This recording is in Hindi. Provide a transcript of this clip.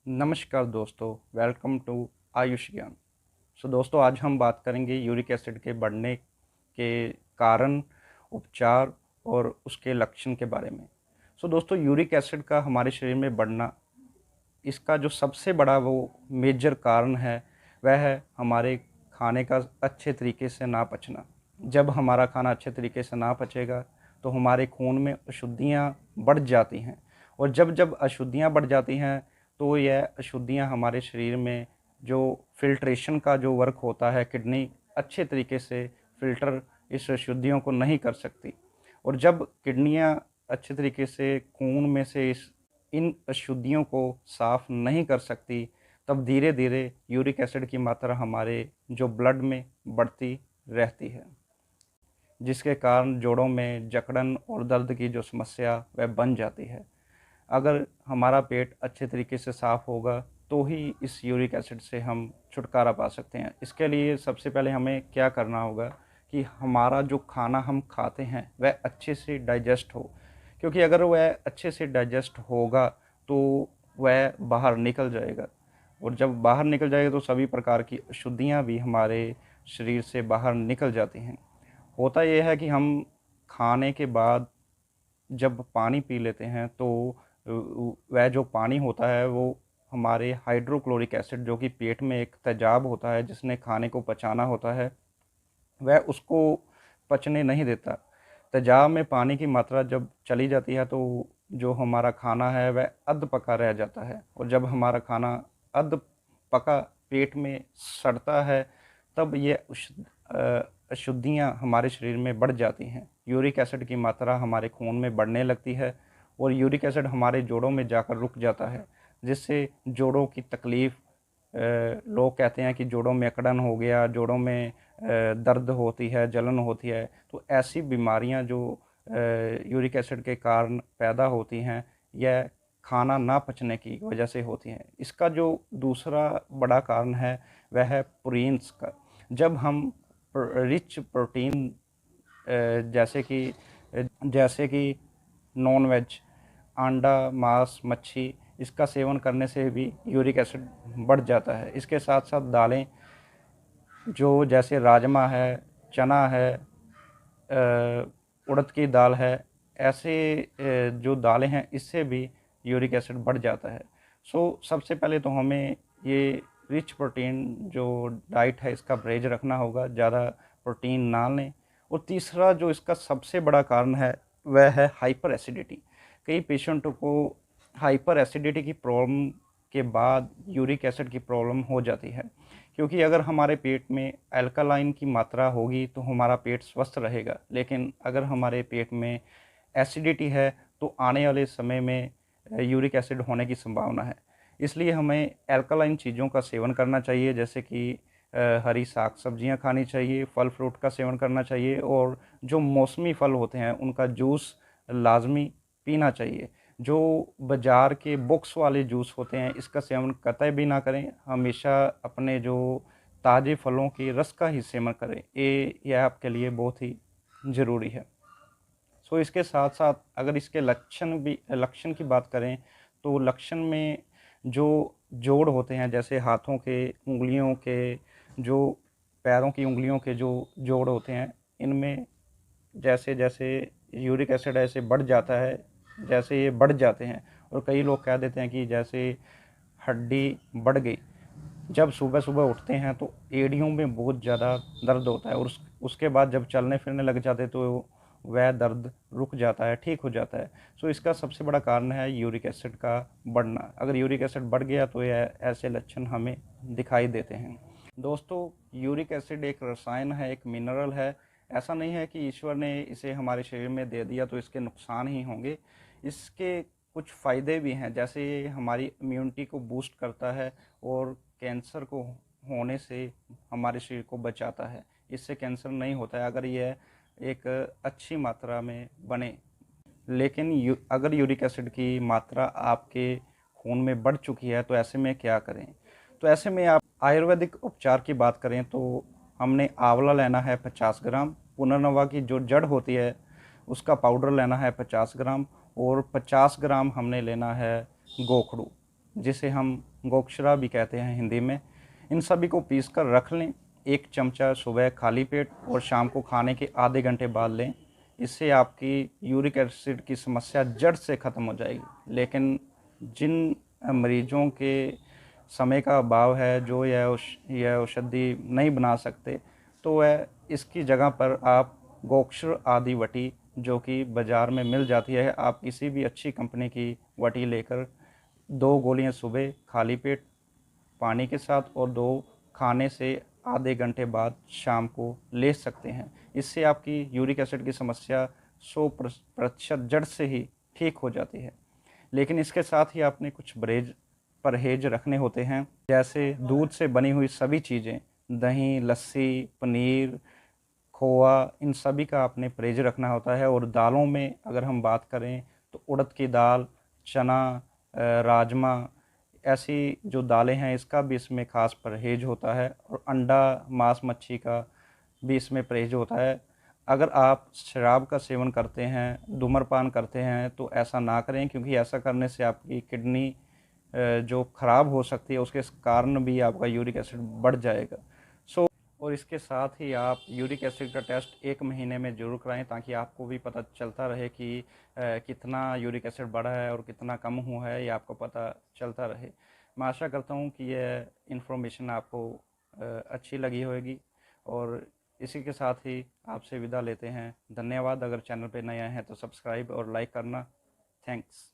नमस्कार दोस्तों, वेलकम टू आयुष ज्ञान। दोस्तों, आज हम बात करेंगे यूरिक एसिड के बढ़ने के कारण, उपचार और उसके लक्षण के बारे में। दोस्तों, यूरिक एसिड का हमारे शरीर में बढ़ना, इसका जो सबसे बड़ा वो मेजर कारण है वह है हमारे खाने का अच्छे तरीके से ना पचना। जब हमारा खाना अच्छे तरीके से ना पचेगा तो हमारे खून में अशुद्धियाँ बढ़ जाती हैं, और जब जब अशुद्धियाँ बढ़ जाती हैं तो यह अशुद्धियाँ हमारे शरीर में जो फिल्ट्रेशन का जो वर्क होता है, किडनी अच्छे तरीके से फ़िल्टर इस अशुद्धियों को नहीं कर सकती, और जब किडनियाँ अच्छे तरीके से खून में से इन अशुद्धियों को साफ़ नहीं कर सकती, तब धीरे धीरे यूरिक एसिड की मात्रा हमारे जो ब्लड में बढ़ती रहती है, जिसके कारण जोड़ों में जकड़न और दर्द की जो समस्या वह बन जाती है। अगर हमारा पेट अच्छे तरीके से साफ़ होगा तो ही इस यूरिक एसिड से हम छुटकारा पा सकते हैं। इसके लिए सबसे पहले हमें क्या करना होगा कि हमारा जो खाना हम खाते हैं वह अच्छे से डाइजेस्ट हो, क्योंकि अगर वह अच्छे से डाइजेस्ट होगा तो वह बाहर निकल जाएगा, और जब बाहर निकल जाएगा तो सभी प्रकार की अशुद्धियाँ भी हमारे शरीर से बाहर निकल जाती हैं। होता यह है कि हम खाने के बाद जब पानी पी लेते हैं तो वह जो पानी होता है वो हमारे हाइड्रोक्लोरिक एसिड, जो कि पेट में एक तेजाब होता है जिसने खाने को पचाना होता है, वह उसको पचने नहीं देता। तेजाब में पानी की मात्रा जब चली जाती है तो जो हमारा खाना है वह अध पका रह जाता है, और जब हमारा खाना अध पका पेट में सड़ता है तब ये अशुद्धियाँ हमारे शरीर में बढ़ जाती हैं। यूरिक एसिड की मात्रा हमारे खून में बढ़ने लगती है, और यूरिक एसिड हमारे जोड़ों में जाकर रुक जाता है, जिससे जोड़ों की तकलीफ़, लोग कहते हैं कि जोड़ों में अकड़न हो गया, जोड़ों में दर्द होती है, जलन होती है। तो ऐसी बीमारियां जो यूरिक एसिड के कारण पैदा होती हैं, यह खाना ना पचने की वजह से होती हैं। इसका जो दूसरा बड़ा कारण है वह है पुरीन्स का। जब हम रिच प्रोटीन जैसे कि नॉन वेज, अंडा, मांस, मच्छी, इसका सेवन करने से भी यूरिक एसिड बढ़ जाता है। इसके साथ साथ दालें, जो जैसे राजमा है, चना है, उड़द की दाल है, ऐसे जो दालें हैं इससे भी यूरिक एसिड बढ़ जाता है। सबसे पहले तो हमें ये रिच प्रोटीन जो डाइट है इसका परहेज रखना होगा, ज़्यादा प्रोटीन ना लें। और तीसरा जो इसका सबसे बड़ा कारण है वह है हाइपर एसिडिटी। कई पेशेंटों को हाइपर एसिडिटी की प्रॉब्लम के बाद यूरिक एसिड की प्रॉब्लम हो जाती है, क्योंकि अगर हमारे पेट में अल्कलाइन की मात्रा होगी तो हमारा पेट स्वस्थ रहेगा, लेकिन अगर हमारे पेट में एसिडिटी है तो आने वाले समय में यूरिक एसिड होने की संभावना है। इसलिए हमें अल्कलाइन चीज़ों का सेवन करना चाहिए, जैसे कि हरी साग सब्जियां खानी चाहिए, फल फ्रूट का सेवन करना चाहिए, और जो मौसमी फल होते हैं उनका जूस लाजमी पीना चाहिए। जो बाज़ार के बॉक्स वाले जूस होते हैं इसका सेवन कतई भी ना करें। हमेशा अपने जो ताज़े फलों के रस का ही सेवन करें, यह आपके लिए बहुत ही ज़रूरी है। इसके साथ साथ अगर इसके लक्षण की बात करें तो लक्षण में जो जोड़ होते हैं, जैसे हाथों के, उंगलियों के, जो पैरों की उंगलियों के जो जोड़ होते हैं, इनमें जैसे जैसे यूरिक एसिड ऐसे बढ़ जाता है, जैसे ये बढ़ जाते हैं, और कई लोग कह देते हैं कि जैसे हड्डी बढ़ गई। जब सुबह सुबह उठते हैं तो एड़ियों में बहुत ज़्यादा दर्द होता है, और उसके बाद जब चलने फिरने लग जाते तो वह दर्द रुक जाता है, ठीक हो जाता है। इसका सबसे बड़ा कारण है यूरिक एसिड का बढ़ना। अगर यूरिक एसिड बढ़ गया तो यह ऐसे लक्षण हमें दिखाई देते हैं। दोस्तों, यूरिक एसिड एक रसायन है, एक मिनरल है। ऐसा नहीं है कि ईश्वर ने इसे हमारे शरीर में दे दिया तो इसके नुकसान ही होंगे। इसके कुछ फ़ायदे भी हैं, जैसे ये हमारी इम्यूनिटी को बूस्ट करता है, और कैंसर को होने से हमारे शरीर को बचाता है। इससे कैंसर नहीं होता है अगर यह एक अच्छी मात्रा में बने। लेकिन अगर यूरिक एसिड की मात्रा आपके खून में बढ़ चुकी है तो ऐसे में क्या करें? तो ऐसे में आप आयुर्वेदिक उपचार की बात करें तो हमने आंवला लेना है 50 ग्राम, पुनर्नवा की जो जड़ होती है उसका पाउडर लेना है 50 ग्राम, और 50 ग्राम हमने लेना है गोखरू, जिसे हम गोक्षरा भी कहते हैं हिंदी में, इन सभी को पीस कर रख लें। 1 चमचा सुबह खाली पेट और शाम को खाने के आधे घंटे बाद लें। इससे आपकी यूरिक एसिड की समस्या जड़ से ख़त्म हो जाएगी। लेकिन जिन मरीजों के समय का अभाव है, जो यह औषधि नहीं बना सकते, तो वह इसकी जगह पर आप गोक्षर आदि वटी, जो कि बाज़ार में मिल जाती है, आप किसी भी अच्छी कंपनी की वटी लेकर 2 गोलियां सुबह खाली पेट पानी के साथ और 2 खाने से आधे घंटे बाद शाम को ले सकते हैं। इससे आपकी यूरिक एसिड की समस्या 100% जड़ से ही ठीक हो जाती है। लेकिन इसके साथ ही आपने कुछ परहेज रखने होते हैं, जैसे दूध से बनी हुई सभी चीज़ें, दही, लस्सी, पनीर, खोआ, इन सभी का आपने परहेज रखना होता है। और दालों में अगर हम बात करें तो उड़द की दाल, चना, राजमा, ऐसी जो दालें हैं इसका भी इसमें ख़ास परहेज होता है। और अंडा, मांस, मच्छी का भी इसमें परहेज होता है। अगर आप शराब का सेवन करते हैं, धूम्रपान करते हैं, तो ऐसा ना करें, क्योंकि ऐसा करने से आपकी किडनी जो ख़राब हो सकती है, उसके कारण भी आपका यूरिक एसिड बढ़ जाएगा। और इसके साथ ही आप यूरिक एसिड का टेस्ट 1 महीने में ज़रूर कराएं, ताकि आपको भी पता चलता रहे कि कितना यूरिक एसिड बढ़ा है और कितना कम हुआ है, ये आपको पता चलता रहे। मैं आशा करता हूँ कि यह इन्फॉर्मेशन आपको अच्छी लगी होगी। और इसी के साथ ही आपसे विदा लेते हैं। धन्यवाद। अगर चैनल पर नए आए हैं तो सब्सक्राइब और लाइक करना। थैंक्स।